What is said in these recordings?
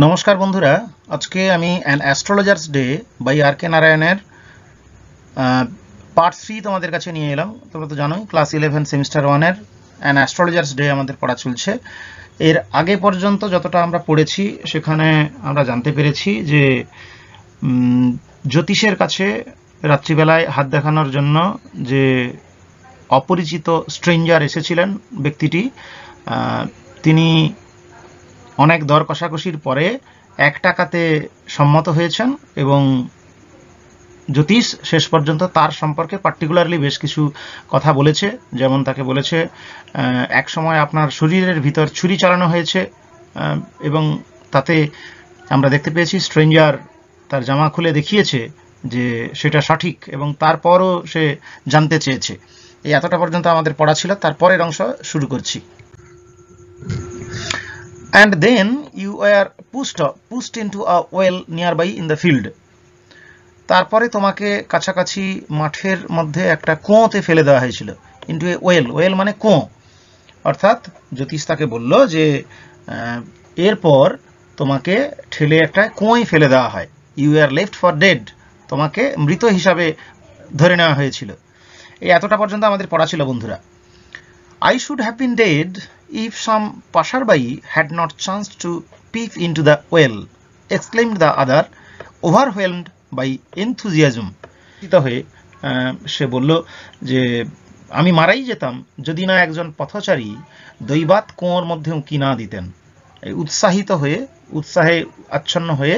নমস্কার বন্ধুরা, আজকে আমি অ্যান অ্যাস্ট্রোলজার্স ডে বাই আর কে নারায়ণের পার্ট 3 তোমাদের কাছে নিয়ে এলাম। তোমরা তো জানোই ক্লাস 11 সেমিস্টার 1-এর অ্যান অ্যাস্ট্রোলজার্স ডে আমাদের পড়া চলছে। এর আগে পর্যন্ত যতটা আমরা পড়েছি সেখানে আমরা জানতে পেরেছি যে জ্যোতিষের কাছে রাত্রিবেলায় হাত দেখানোর জন্য যে অপরিচিত স্ট্রেঞ্জার এসেছিলেন ব্যক্তিটি, তিনি অনেক দর কষাকষির পরে 1 টাকাতে সম্মত হয়েছেন এবং জ্যোতিষ শেষ পর্যন্ত তার সম্পর্কে পার্টিকুলারলি বেশ কিছু কথা বলেছে। যেমন তাকে বলেছে এক সময় আপনার শরীরের ভিতর ছুরি চালানো হয়েছে এবং তাতে আমরা দেখতে পেয়েছি স্ট্রেঞ্জার তার জামা খুলে দেখিয়েছে যে সেটা সঠিক এবং তারপরও সে জানতে চেয়েছে। এই এতটা পর্যন্ত আমাদের পড়া ছিল, তারপরের অংশ শুরু করছি। And then you were pushed into a well nearby in the field. তারপরে তোমাকে কাছাকাছি মাঠের মধ্যে একটা কুয়োতে ফেলে দেওয়া হয়েছিল। ইন্টু এ ওয়েল, ওয়েল মানে কুয়ো। অর্থাৎ জ্যোতিষ তাকে বলল যে এরপর তোমাকে ঠেলে একটা কুয়োয় ফেলে দেওয়া হয়। You are left for dead, তোমাকে মৃত হিসাবে ধরে নেওয়া হয়েছিল। এই এতটা পর্যন্ত আমাদের পড়া ছিল বন্ধুরা। I should have been dead if some passerby had not chanced to peep into the well, exclaimed the other, overwhelmed by enthusiasm. হয়ে সে বলল যে আমি মারাই যেতাম যদি না একজন পথচারী দৈবাত কুয়োর মধ্যে উঁকি না দিতেন। উৎসাহে আচ্ছন্ন হয়ে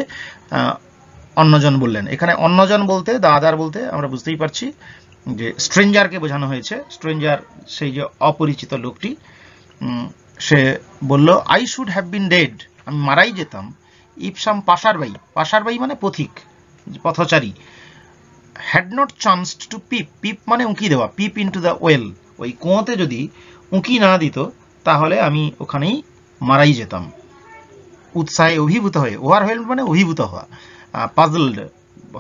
অন্যজন বললেন। এখানে অন্যজন বলতে দা আদার বলতে আমরা বুঝতেই পারছি যে স্ট্রেঞ্জারকে বোঝানো হয়েছে। স্ট্রেঞ্জার সেই যে অপরিচিত লোকটি, সে বলল I should have been dead, আমি মারাই যেতাম, ইফ সাম পাসারবাই, পাসারবাই মানে পথিক, পথচারী, হ্যাড নট চান্সড টু পিপ, পিপ মানে উঁকি দেওয়া, পিপ ইনটু দ্য ওয়েল, ওই কুয়োতে যদি উঁকি না দিত তাহলে আমি ওখানেই মারাই যেতাম। উৎসাহে অভিভূত হয়ে, ওভারওয়েলড মানে অভিভূত হওয়া, পাজলড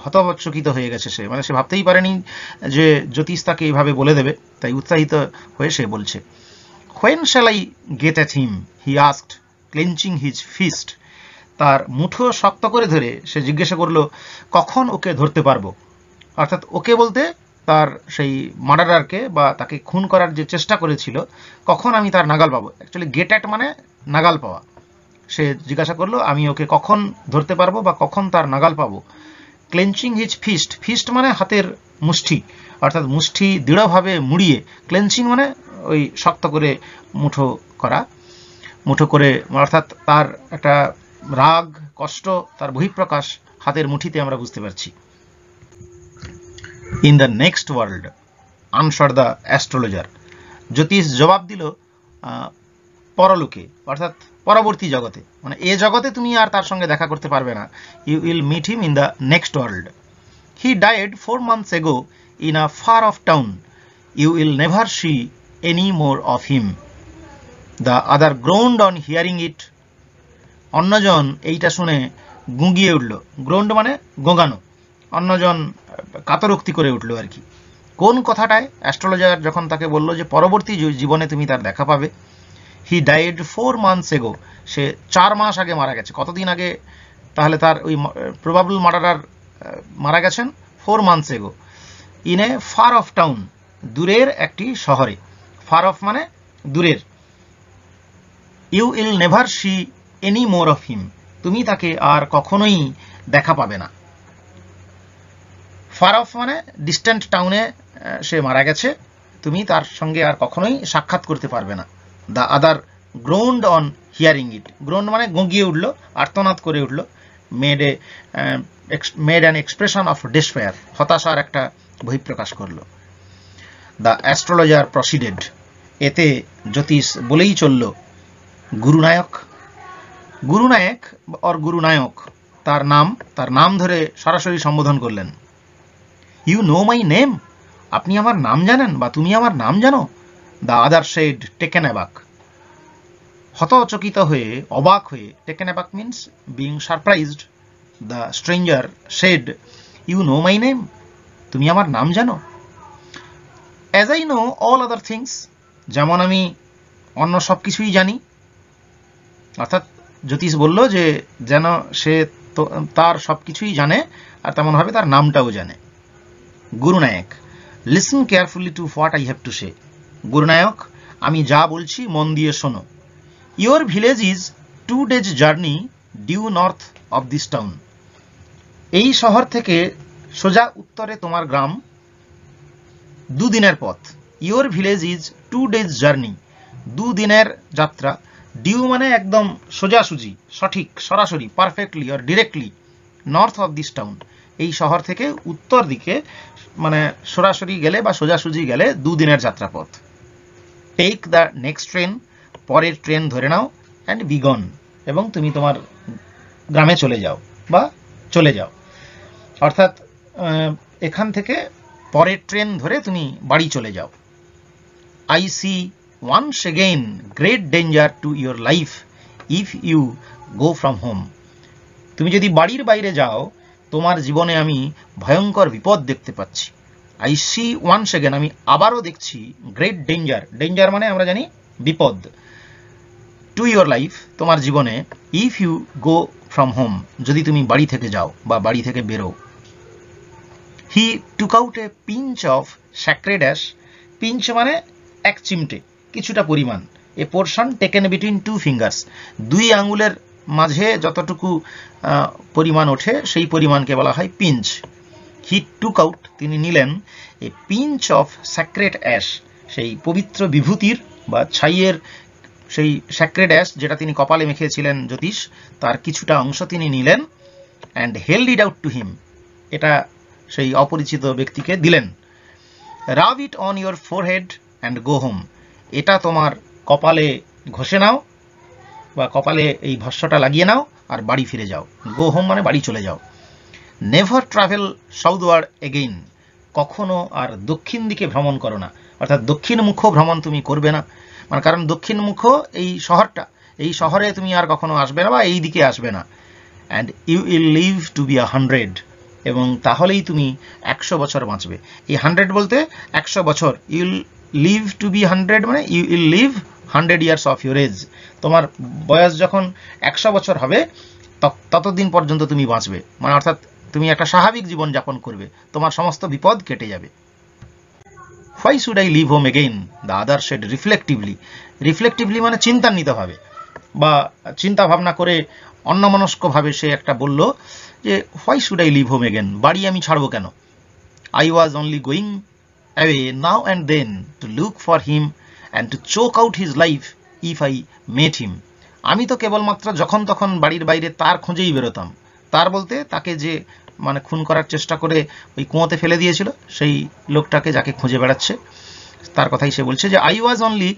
হতচকিত হয়ে গেছে সে, মানে সে ভাবতেই পারেনি যে জ্যোতিষ তাকে এইভাবে বলে দেবে, তাই উৎসাহিত হয়ে সে বলছে when shall I get at him, he asked clenching his fist. তার মুঠো শক্ত করে ধরে সে জিজ্ঞাসা করলো কখন ওকে ধরতে পারবো। অর্থাৎ ওকে বলতে তার সেই মার্ডারারকে বা তাকে খুন করার যে চেষ্টা করেছিল, কখন আমি তার নাগাল পাবো। অ্যাকচুয়ালি গেট অ্যাট মানে নাগাল পাওয়া। সে জিজ্ঞাসা করলো আমি ওকে কখন ধরতে পারবো বা কখন তার নাগাল পাবো। ক্লেঞ্চিং হিজ ফিস্ট, ফিস্ট মানে হাতের মুষ্টি, অর্থাৎ মুষ্টি দৃঢ়ভাবে মুড়িয়ে, ক্লেঞ্চিং মানে ওই শক্ত করে মুঠো করা, মুঠো করে, অর্থাৎ তার একটা রাগ কষ্ট, তার বহিঃপ্রকাশ হাতের মুঠিতে আমরা বুঝতে পারছি। In the next world answer the astrologer, জ্যোতিষ জবাব দিল পরলোকে, অর্থাৎ পরবর্তী জগতে, মানে এ জগতে তুমি আর তার সঙ্গে দেখা করতে পারবে না। You will meet him in the next world. He died 4 months ago in a far off town. You will never see any more of him. The other groaned on hearing it. অন্যজন এইটা শুনে গুঁগিয়ে উঠল। গ্রোন্ড মানে গোঙানো। অন্যজন কাতরোক্তি করে উঠল আর কি। কোন কথাটায়? অ্যাস্ট্রোলজার যখন তাকে বলল যে পরবর্তী জীবনে তুমি তার দেখা পাবে। হি ডাইড 4 months ago, সে 4 মাস আগে মারা গেছে। কতদিন আগে তাহলে তার ওই প্রবাবল মার্ডারার মারা গেছেন? 4 months ago in a far off town, দূরের একটি শহরে। ফার অফ মানে দূরের। You will never see any more of him, তুমি তাকে আর কখনোই দেখা পাবে না। ফার অফ মানে ডিস্ট্যান্ট টাউনে সে মারা গেছে, তুমি তার সঙ্গে আর কখনোই সাক্ষাৎ করতে পারবে না। দ্য আদার গ্রোন্ড অন হিয়ারিং ইট, গ্রোন্ড মানে গঁগিয়ে উঠল, আর্তনাদ করে উঠল। Made an expression of despair, হতাশার একটা বহিঃপ্রকাশ করল। দ্য অ্যাস্ট্রোলজার প্রসিডেড, এতে জ্যোতিষ বলেই চলল গুরুনায়ক, গুরুনায়ক অর গুরুনায়ক, তার নাম ধরে সরাসরি সম্বোধন করলেন। ইউ নো মাই নেম, আপনি আমার নাম জানেন বা তুমি আমার নাম জানো? The other said taken aback, হতচকিত হয়ে, অবাক হয়ে। Taken aback means being surprised. The stranger said you know my name, তুমি আমার নাম জানো? As I know all other things, যেমন আমি অন্য সব কিছুই জানি। অর্থাৎ জ্যোতিষ বলল যে যেন সে তার সবকিছুই জানে আর তেমন ভাবে তার নামটাও জানে। Gurunayak, listen carefully to what I have to say. Gurunayak, আমি যা বলছি মন দিয়ে শোনো। Your village is 2 days journey due north of this town. এই শহর থেকে সোজা উত্তরে তোমার গ্রাম 2 দিনের পথ। Your village is 2 days journey, 2 দিনের যাত্রা। ডিউ মানে একদম সোজাসুজি, সঠিক, সরাসরি, perfectly or directly, north of this town, এই শহর থেকে উত্তর দিকে মানে সরাসরি গেলে বা সোজাসুজি গেলে 2 দিনের যাত্রাপথ। টেক দ্য নেক্সট ট্রেন, পরের ট্রেন ধরে নাও, অ্যান্ড বি গন, এবং তুমি তোমার গ্রামে চলে যাও বা চলে যাও। অর্থাৎ এখান থেকে পরের ট্রেন ধরে তুমি বাড়ি চলে যাও। I see once again great danger to your life if you go from home. তুমি যদি বাড়ির বাইরে যাও তোমার জীবনে আমি ভয়ঙ্কর বিপদ দেখতে পাচ্ছি। আই সি ওয়ান্স এগেন, আমি আবারও দেখছি, গ্রেট ডেঞ্জার, ডেঞ্জার মানে আমরা জানি বিপদ, টু ইয়োর লাইফ, তোমার জীবনে, if you go from home, যদি তুমি বাড়ি থেকে যাও বা বাড়ি থেকে বেরো। He took out a pinch of sacred ash. Pinch মানে এক চিমটে, কিছুটা পরিমাণ। A portion taken between 2 fingers, 2 আঙ্গুলের মাঝে যতটুকু পরিমাণ ওঠে সেই পরিমাণকে বলা হয় পিঞ্চ। হি টুক আউট, তিনি নিলেন, এ পিঞ্চ অফ স্যাক্রেড অ্যাশ, সেই পবিত্র বিভূতির বা ছাইয়ের সেই স্যাক্রেড অ্যাশ যেটা তিনি কপালে মেখেছিলেন জ্যোতিষ, তার কিছুটা অংশ তিনি নিলেন, and held it out to him, এটা সেই অপরিচিত ব্যক্তিকে দিলেন। Rub it on your forehead and go home, এটা তোমার কপালে ঘষে নাও বা কপালে এই ভস্যটা লাগিয়ে নাও আর বাড়ি ফিরে যাও। গো হোম মানে বাড়ি চলে যাও। নেভার ট্রাভেল সাউথওয়ার্ড এগেইন, কখনো আর দক্ষিণ দিকে ভ্রমণ করো না, অর্থাৎ দক্ষিণমুখ ভ্রমণ তুমি করবে না, মানে কারণ দক্ষিণমুখ এই শহরটা, এই শহরে তুমি আর কখনো আসবে না বা এই দিকে আসবে না। And you will live to be 100, এবং তাহলেই তুমি 100 বছর বাঁচবে। এই 100 বলতে 100 বছর, you will live to be 100 মানে you will live 100 years of your age. তোমার বয়স যখন 100 বছর হবে ততদিন পর্যন্ত তুমি বাঁচবে, মানে অর্থাৎ তুমি একটা স্বাভাবিক জীবন যাপন করবে, তোমার সমস্ত বিপদ কেটে যাবে। Why should I leave home again, the other said reflectively. Reflectively মানে চিন্তান্বিতভাবে বা চিন্তা ভাবনা করে অন্যমনস্কভাবে সে একটা বলল যে why should I leave home again, বাড়ি আমি ছাড়বো কেন। I was only going away now and then to look for him and to choke out his life if I met him. আমি তো কেবলমাত্র যখন তখন বাড়ির বাইরে তার খোঁজেই বেরোতাম। তার বলতে তাকে যে মানে খুন করার চেষ্টা করে ওই কুয়োতে ফেলে দিয়েছিল সেই লোকটাকে যাকে খুঁজে বেড়াচ্ছে তার কথাই সে বলছে যে I was only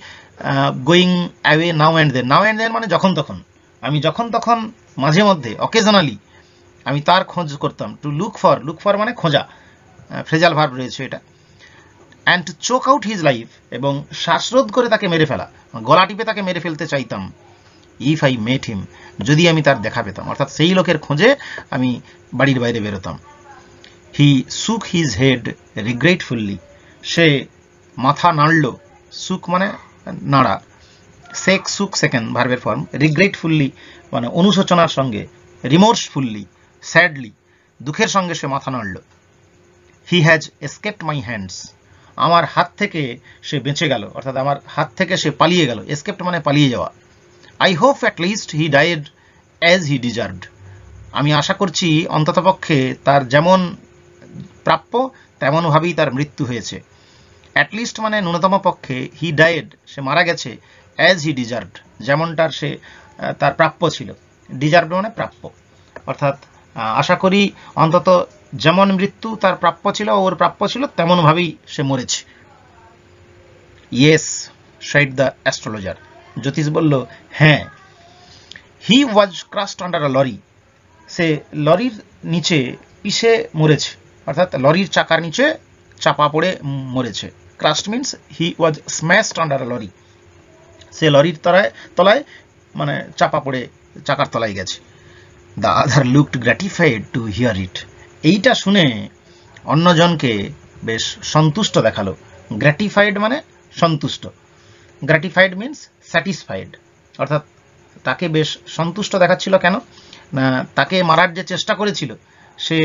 going away now and then. Now and then মানে যখন তখন, আমি যখন তখন মাঝে মধ্যে অকেশনালি আমি তার খোঁজ করতাম। To look for, look for মানে খোঁজা, ফ্রেজাল ভার্ব রয়েছে এটা। And to choke out his life, এবং শ্বাসরোধ করে তাকে মেরে ফেলা, গলা টিপে তাকে মেরে ফেলতে চাইতাম। ইফ আই মেট হিম, যদি আমি তার দেখা পেতাম, অর্থাৎ সেই লোকের খোঁজে আমি বাড়ির বাইরে বেরোতাম। হি সুক হিজ হেড রিগ্রেটফুল্লি, সে মাথা নাড়ল, সুক মানে নাড়া, সেক সুক সেকেন্ড ভার্বের ফর্ম, রিগ্রেটফুল্লি মানে অনুশোচনার সঙ্গে, রিমোর্সফুল্লি, স্যাডলি দুঃখের সঙ্গে সে মাথা নাড়ল। He has escaped my hands, আমার হাত থেকে সে বেঁচে গেল, অর্থাৎ আমার হাত থেকে সে পালিয়ে গেল। এসকেপড মানে পালিয়ে যাওয়া। I hope at least he died as he deserved, আমি আশা করছি অন্ততপক্ষে তার যেমন প্রাপ্য তেমনভাবেই তার মৃত্যু হয়েছে। অ্যাটলিস্ট মানে ন্যূনতম পক্ষে, হি ডায়েড সে মারা গেছে, অ্যাজ হি ডিজার্ভড যেমনটার সে তার প্রাপ্য ছিল। ডিজার্ভড মানে প্রাপ্য, অর্থাৎ আশা করি অন্তত যেমন মৃত্যু তার প্রাপ্য ছিল, ওর প্রাপ্য ছিল, তেমনভাবেই সে মরেছে। ইয়েস সাইড দ্য অ্যাস্ট্রোলজার, জ্যোতিষ বলল হ্যাঁ। হি ওয়াজ ক্রাশড আন্ডার আ লরি, সে লরির নিচে পিষে মরেছে, অর্থাৎ লরির চাকার নিচে চাপা পড়ে মরেছে। Crushed means he was smashed under a lorry, সে লরির তলায় মানে চাপা পড়ে চাকার তলায় গেছে। The other looked gratified to hear it, এইটা শুনে অন্যজনকে বেশ সন্তুষ্ট দেখালো। গ্র্যাটিফাইড মানে সন্তুষ্ট, গ্র্যাটিফাইড মিন্স স্যাটিসফাইড, অর্থাৎ তাকে বেশ সন্তুষ্ট দেখাচ্ছিল। কেন না, তাকে মারার যে চেষ্টা করেছিল, সে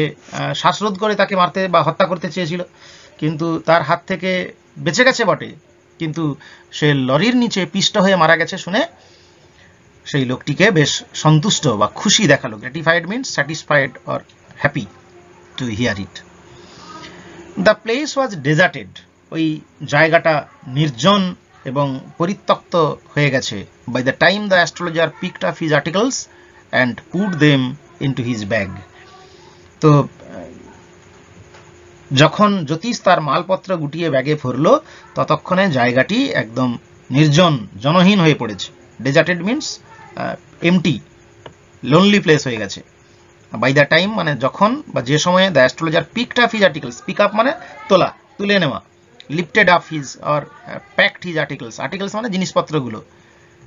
শ্বাসরোধ করে তাকে মারতে বা হত্যা করতে চেয়েছিল, কিন্তু তার হাত থেকে বেঁচে গেছে বটে, কিন্তু সে লরির নিচে পিষ্ট হয়ে মারা গেছে শুনে সেই লোকটিকে বেশ সন্তুষ্ট বা খুশি দেখালো। Gratified means satisfied or happy to hear it. The place was deserted, ওই জায়গাটা নির্জন এবং পরিত্যক্ত হয়ে গেছে। By the time the astrologer picked up his articles and put them into his bag. তো যখন জ্যোতিষ তার মালপত্র গুটিয়ে ব্যাগে ভরল, ততক্ষণে জায়গাটি একদম নির্জন, জনহীন হয়ে পড়েছে। Deserted means empty, lonely place হয়ে গেছে। বাই দ্য টাইম মানে যখন বা যে সময়ে the astrologer picked up his articles, pick up মানে তোলা, তুলে নেওয়া, lifted up his or packed his articles, articles মানে জিনিসপত্রগুলো,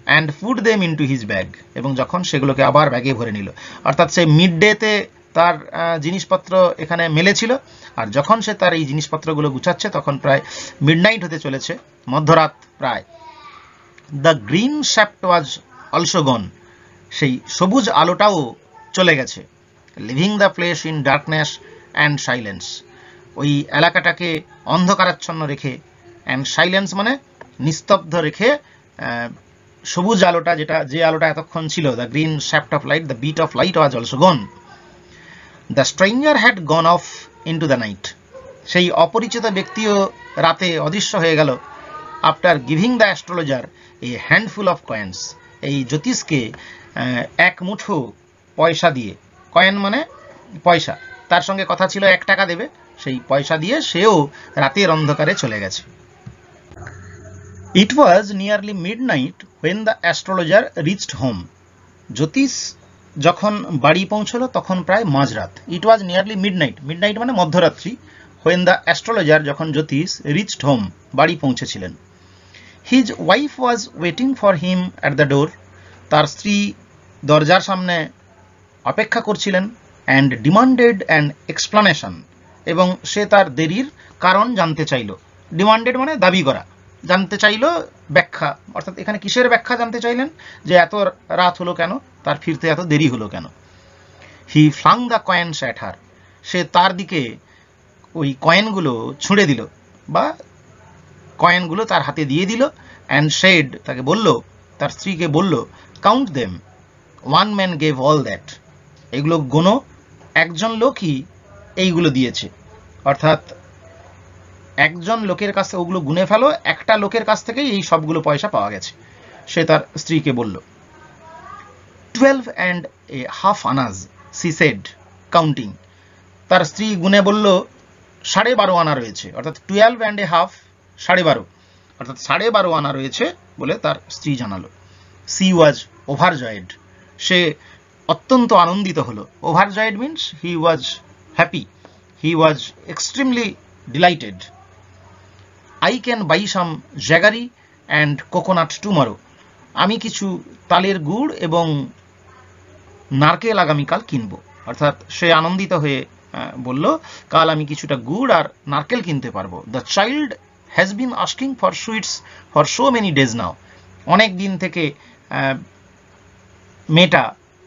and put them into his bag, এবং যখন সেগুলোকে আবার ব্যাগে ভরে নিল। অর্থাৎ সে মিড ডেতে তার জিনিসপত্র এখানে মেলেছিল, আর যখন সে তার এই জিনিসপত্রগুলো গুছাচ্ছে তখন প্রায় মিডনাইট হতে চলেছে, মধ্যরাত প্রায়। The green shaft was also gone, সেই সবুজ আলোটাও চলে গেছে। Leaving the place in darkness and silence, ওই এলাকাটাকে অন্ধকারাচ্ছন্ন রেখে, অ্যান্ড সাইলেন্স মানে নিস্তব্ধ রেখে, সবুজ আলোটা যে আলোটা এতক্ষণ ছিল, the green shaft of light, the bit of light was also gone. The stranger had gone off into the night, সেই অপরিচিত ব্যক্তিও রাতে অদৃশ্য হয়ে গেল। After giving the astrologer a handful of coins, এই জ্যোতিষকে এক মুঠো পয়সা দিয়ে, কয়েন মানে পয়সা, তার সঙ্গে কথা ছিল 1 টাকা দেবে, সেই পয়সা দিয়ে সেও রাতের অন্ধকারে চলে গেছে। It was nearly midnight when the astrologer reached home, জ্যোতিষ যখন বাড়ি পৌঁছলো তখন প্রায় মাঝরাত। It was nearly midnight, midnight মানে মধ্যরাত্রি। হোয়েন দ্য অ্যাস্ট্রোলজার, যখন জ্যোতিষ, রিচড হোম, বাড়ি পৌঁছেছিলেন। His wife was waiting for him at the door, তার স্ত্রী দরজার সামনে অপেক্ষা করছিলেন। অ্যান্ড ডিমান্ডেড অ্যান এক্সপ্লানেশন, এবং সে তার দেরির কারণ জানতে চাইল। ডিমান্ডেড মানে দাবি করা, জানতে চাইল ব্যাখ্যা, অর্থাৎ এখানে কিসের ব্যাখ্যা জানতে চাইলেন, যে এত রাত হলো কেন, তার ফিরতে এত দেরি হলো কেন। He flung the coins at her, সে তার দিকে ওই কয়েনগুলো ছুঁড়ে দিল, বা কয়েনগুলো তার হাতে দিয়ে দিল। অ্যান্ড শেড, তাকে বলল, তার স্ত্রীকে বলল, count them, one man gave all that, এগুলো গোনো, একজন লোকই এইগুলো দিয়েছে। অর্থাৎ একজন লোকের কাছে ওগুলো গুনে ফেলো, একটা লোকের কাছ থেকেই এই সবগুলো পয়সা পাওয়া গেছে, সে তার স্ত্রীকে বলল। 12.5 আনাজ, সি সেড, কাউন্টিং, তার স্ত্রী গুনে বলল 12.5 আনা রয়েছে, অর্থাৎ 12.5, 12.5, অর্থাৎ 12.5 আনা রয়েছে বলে তার স্ত্রী জানালো। সি ওয়াজ ওভারজয়েড, সে অত্যন্ত আনন্দিত হলো। ওভারজয়েড means he was happy, he was extremely delighted. I can buy some jaggery and coconut tomorrow, আমি কিছু তালের গুড় এবং নারকেল আগামীকাল কিনবো। অর্থাৎ সে আনন্দিত হয়ে বলল, কাল আমি কিছুটা গুড় আর নারকেল কিনতে পারবো। The child has been asking for sweets for so many days now, অনেক দিন থেকে মেয়েটা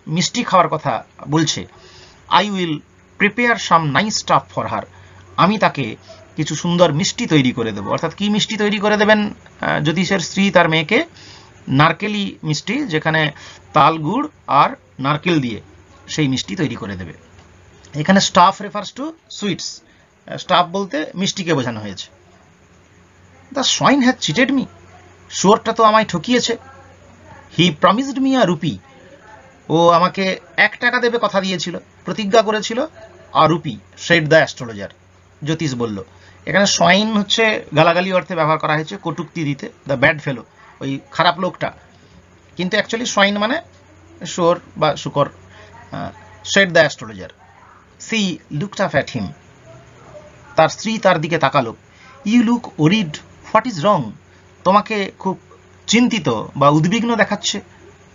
মিষ্টি খাওয়ার কথা বলছে। I will prepare some nice stuff for her, আমি তাকে কিছু সুন্দর মিষ্টি তৈরি করে দেবো। অর্থাৎ কি মিষ্টি তৈরি করে দেবেন জ্যোতিষের স্ত্রী তার মেয়েকে? নারকেলি মিষ্টি, যেখানে তাল গুড় আর নারকেল দিয়ে সেই মিষ্টি তৈরি করে দেবে। এখানে stuff refers to sweets, stuff বলতে মিষ্টিকে বোঝানো হয়েছে। The swine has cheated me, শুয়োরটা তো আমায় ঠকিয়েছে। He promised me a rupee, ও আমাকে 1 টাকা দেবে কথা দিয়েছিল, প্রতিজ্ঞা করেছিল। আর রুপি, সেড দ্য অ্যাস্ট্রোলজার, জ্যোতিষ বলল। এখানে সোয়াইন হচ্ছে গালাগালি অর্থে ব্যবহার করা হয়েছে, কটূক্তি দিতে, দ্য ব্যাড ফেলো, ওই খারাপ লোকটা, কিন্তু অ্যাকচুয়ালি সোয়াইন মানে শুয়োর বা শুকর। Said the astrologer. She looked up at him, তার স্ত্রী তার দিকে তাকালো। You look worried, what is wrong, তোমাকে খুব চিন্তিত বা উদ্বিগ্ন দেখাচ্ছে,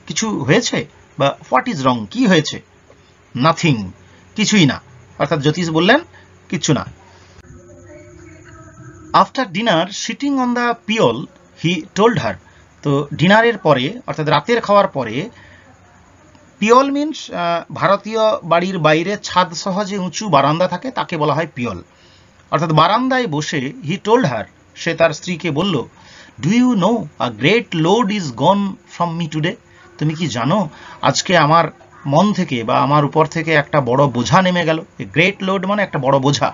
কিছু হয়েছে? বা হোয়াট ইজ রং, কি হয়েছে? নাথিং, কিছুই না, অর্থাৎ জ্যোতিষ বললেন কিছু না। After dinner sitting on the pyol he told her, তো ডিনারের পরে অর্থাৎ রাতের খাওয়ার পরে পিয়ল মিনস ভারতীয় বাড়ির বাইরে ছাদ সহ যে উঁচু বারান্দা থাকে তাকে বলা হয় পিয়ল। অর্থাৎ বারান্দায় বসে হি টোল্ড হার, সে তার স্ত্রীকে বলল, do you know a great load is gone from me today, তুমি কি জানো আজকে আমার মন থেকে বা আমার উপর থেকে একটা বড় বোঝা নেমে গেল। গ্রেট লোড মানে একটা বড় বোঝা।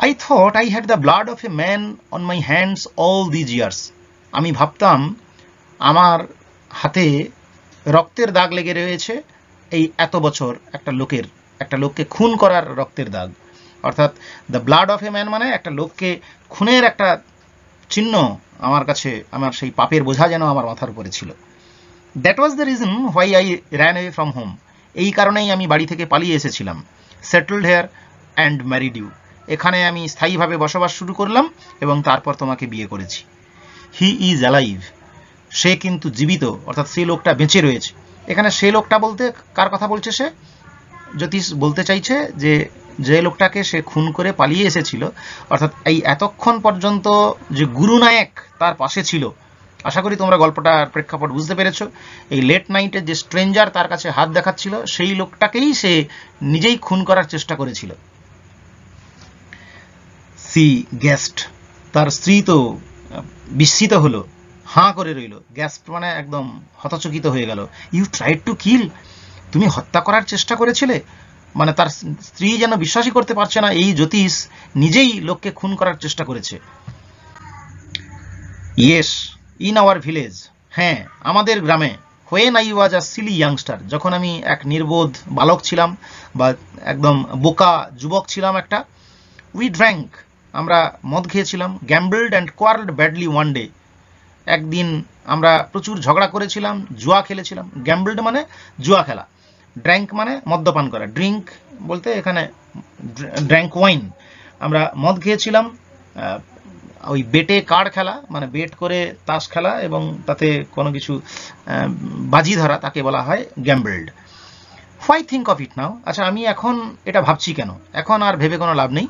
I thought I had the blood of a man on my hands all these years. আমি ভাবতাম আমার হাতে রক্তের দাগ লেগে রয়েছে এই এত বছর একটা লোককে খুন করার রক্তের দাগ। অর্থাৎ the blood of a man মানে একটা লোককে খুনের একটা চিহ্ন আমার কাছে, আমার সেই পাপের বোঝা যেন আমার মাথার উপরে ছিল। That was the reason why I ran away from home, এই কারণেই আমি বাড়ি থেকে পালিয়ে এসেছিলাম। Settled here and married you, এখানে আমি স্থায়ীভাবে বসবাস শুরু করলাম এবং তারপর তোমাকে বিয়ে করেছি। হি ইজ অ্যালাইভ, সে কিন্তু জীবিত, অর্থাৎ সেই লোকটা বেঁচে রয়েছে। এখানে সে লোকটা বলতে কার কথা বলছে? সে জ্যোতিষ বলতে চাইছে যে লোকটাকে সে খুন করে পালিয়ে এসেছিল, অর্থাৎ এই এতক্ষণ পর্যন্ত যে গুরুনায়ক তার পাশে ছিল। আশা করি তোমরা গল্পটার প্রেক্ষাপট বুঝতে পেরেছো। এই লেট নাইটে যে স্ট্রেঞ্জার তার কাছে হাত দেখাচ্ছিল, সেই লোকটাকেই সে নিজেই খুন করার চেষ্টা করেছিল। সি গেস্ট, তার স্ত্রী তো বিস্মিত হলো, হাঁ করে রইল। গ্যাস্ট মানে একদম হতচকিত হয়ে গেল। ইউ ট্রাইড টু কিল, তুমি হত্যা করার চেষ্টা করেছিলে? মানে তার স্ত্রী যেন বিশ্বাসই করতে পারছে না এই জ্যোতিষ নিজেই লোককে খুন করার চেষ্টা করেছে। ইয়েস, ইন আওয়ার ভিলেজ, হ্যাঁ আমাদের গ্রামে। When I was a Seely youngster, যখন আমি এক নির্বোধ বালক ছিলাম বা একদম বোকা যুবক ছিলাম একটা। উই ড্র্যাঙ্ক, আমরা মদ খেয়েছিলাম। গ্যাম্বলড অ্যান্ড কোয়ারলড ব্যাডলি ওয়ান ডে, একদিন আমরা প্রচুর ঝগড়া করেছিলাম, জুয়া খেলেছিলাম। গ্যাম্বলড মানে জুয়া খেলা, ড্র্যাঙ্ক মানে মদ্যপান করা। ড্রিঙ্ক বলতে এখানে ড্র্যাঙ্ক ওয়াইন, আমরা মদ খেয়েছিলাম। ওই বেটে কার্ড খেলা মানে বেট করে তাস খেলা এবং তাতে কোনো কিছু বাজি ধরা, তাকে বলা হয় গ্যাম্বলড। হোয়াই থিঙ্ক অফ ইট নাও, আচ্ছা আমি এখন এটা ভাবছি কেন? এখন আর ভেবে কোনো লাভ নেই।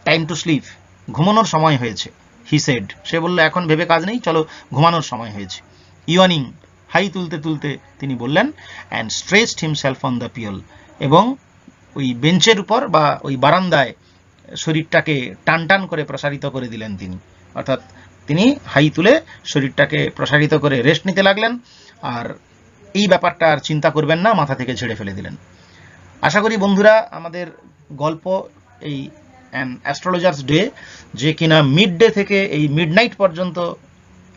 টাইম টু স্লিপ, ঘুমানোর সময় হয়েছে। হি সেড, সে বলল এখন ভেবে কাজ নেই, চলো ঘুমানোর সময় হয়েছে। ইয়ার্নিং, হাই তুলতে তুলতে তিনি বললেন, and stretched himself on the pyol, এবং ওই বেঞ্চের উপর বা ওই বারান্দায় শরীরটাকে টান টান করে প্রসারিত করে দিলেন তিনি। অর্থাৎ তিনি হাই তুলে শরীরটাকে প্রসারিত করে রেস্ট নিতে লাগলেন, আর এই ব্যাপারটা আর চিন্তা করবেন না, মাথা থেকে ঝেড়ে ফেলে দিলেন। আশা করি বন্ধুরা আমাদের গল্প এই অ্যান অ্যাস্ট্রোলজার্স ডে, যে কিনা মিড ডে থেকে এই মিডনাইট পর্যন্ত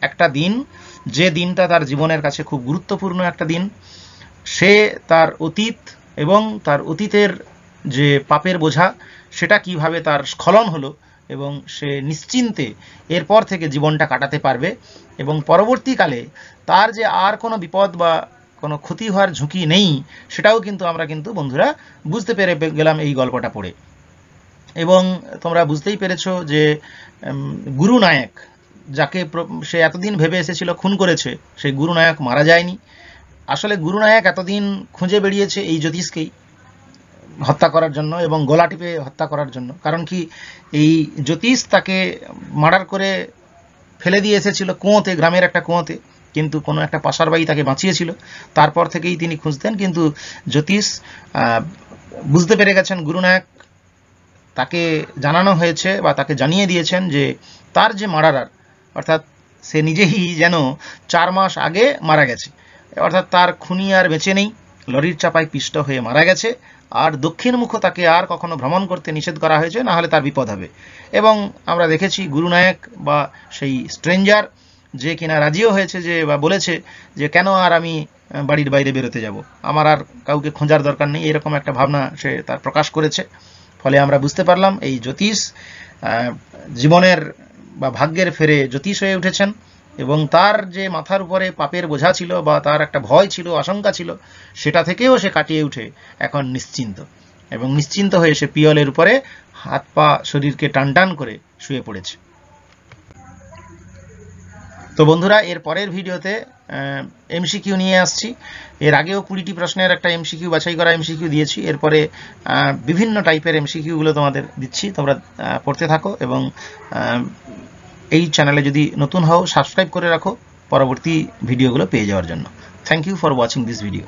একটা দিন, যে দিনটা তার জীবনের কাছে খুব গুরুত্বপূর্ণ একটা দিন। সে তার অতীত এবং তার অতীতের যে পাপের বোঝা সেটা কিভাবে তার স্খলন হলো এবং সে নিশ্চিন্তে এরপর থেকে জীবনটা কাটাতে পারবে, এবং পরবর্তীকালে তার যে আর কোনো বিপদ বা কোনো ক্ষতি হওয়ার ঝুঁকি নেই, সেটাও কিন্তু আমরা কিন্তু বন্ধুরা বুঝতে পেরে গেলাম এই গল্পটা পড়ে। এবং তোমরা বুঝতেই পেরেছো যে গুরুনায়ক, যাকে সে এতদিন ভেবে এসেছিল খুন করেছে, সেই গুরুনায়ক মারা যায়নি। আসলে গুরুনায়ক এতদিন খুঁজে বেরিয়েছে এই জ্যোতিষকেই হত্যা করার জন্য এবং গলা টিপে হত্যা করার জন্য। কারণ কি, এই জ্যোতিষ তাকে মার্ডার করে ফেলে দিয়ে এসেছিল কুয়োতে, গ্রামের একটা কুয়োতে, কিন্তু কোনো একটা পাশারবাড়ি তাকে বাঁচিয়েছিল। তারপর থেকেই তিনি খুঁজতেন, কিন্তু জ্যোতিষ বুঝতে পেরে গেছেন গুরুনায়ক, তাকে জানানো হয়েছে বা তাকে জানিয়ে দিয়েছেন যে তার যে মার্ডারার, অর্থাৎ সে নিজেই যেন 4 মাস আগে মারা গেছে, অর্থাৎ তার খুনি আর বেঁচে নেই, লরির চাপায় পিষ্ট হয়ে মারা গেছে। আর দক্ষিণমুখ তাকে আর কখনো ভ্রমণ করতে নিষেধ করা হয়েছে, না হলে তার বিপদ হবে। এবং আমরা দেখেছি গুরুনায়ক বা সেই স্ট্রেঞ্জার যে কিনা রাজিও হয়েছে যে বা বলেছে যে কেন আর আমি বাড়ির বাইরে বেরোতে যাব, আমার আর কাউকে খোঁজার দরকার নেই, এরকম একটা ভাবনা সে তার প্রকাশ করেছে। ফলে আমরা বুঝতে পারলাম এই জ্যোতিষ জীবনের বা ভাগ্যের ফেরে জ্যোতিষ হয়ে উঠেছেন, এবং তার যে মাথার উপরে পাপের বোঝা ছিল বা তার একটা ভয় ছিল, আশঙ্কা ছিল, সেটা থেকেও সে কাটিয়ে উঠে এখন নিশ্চিন্ত, এবং নিশ্চিন্ত হয়ে সে পিয়লের উপরে হাত পা শরীরকে টান টান করে শুয়ে পড়েছে। তো বন্ধুরা, এর পরের ভিডিওতে এমসিকিউ নিয়ে আসছি। এর আগেও 20টি প্রশ্নের একটা এমসিকিউ বাছাই করা এমসিকিউ দিয়েছি, এরপরে বিভিন্ন টাইপের এমসিকিউগুলো তোমাদের দিচ্ছি, তোমরা পড়তে থাকো। এবং এই চ্যানেলে যদি নতুন হও সাবস্ক্রাইব করে রাখো পরবর্তী ভিডিওগুলো পেয়ে যাওয়ার জন্য। Thank you for watching this video.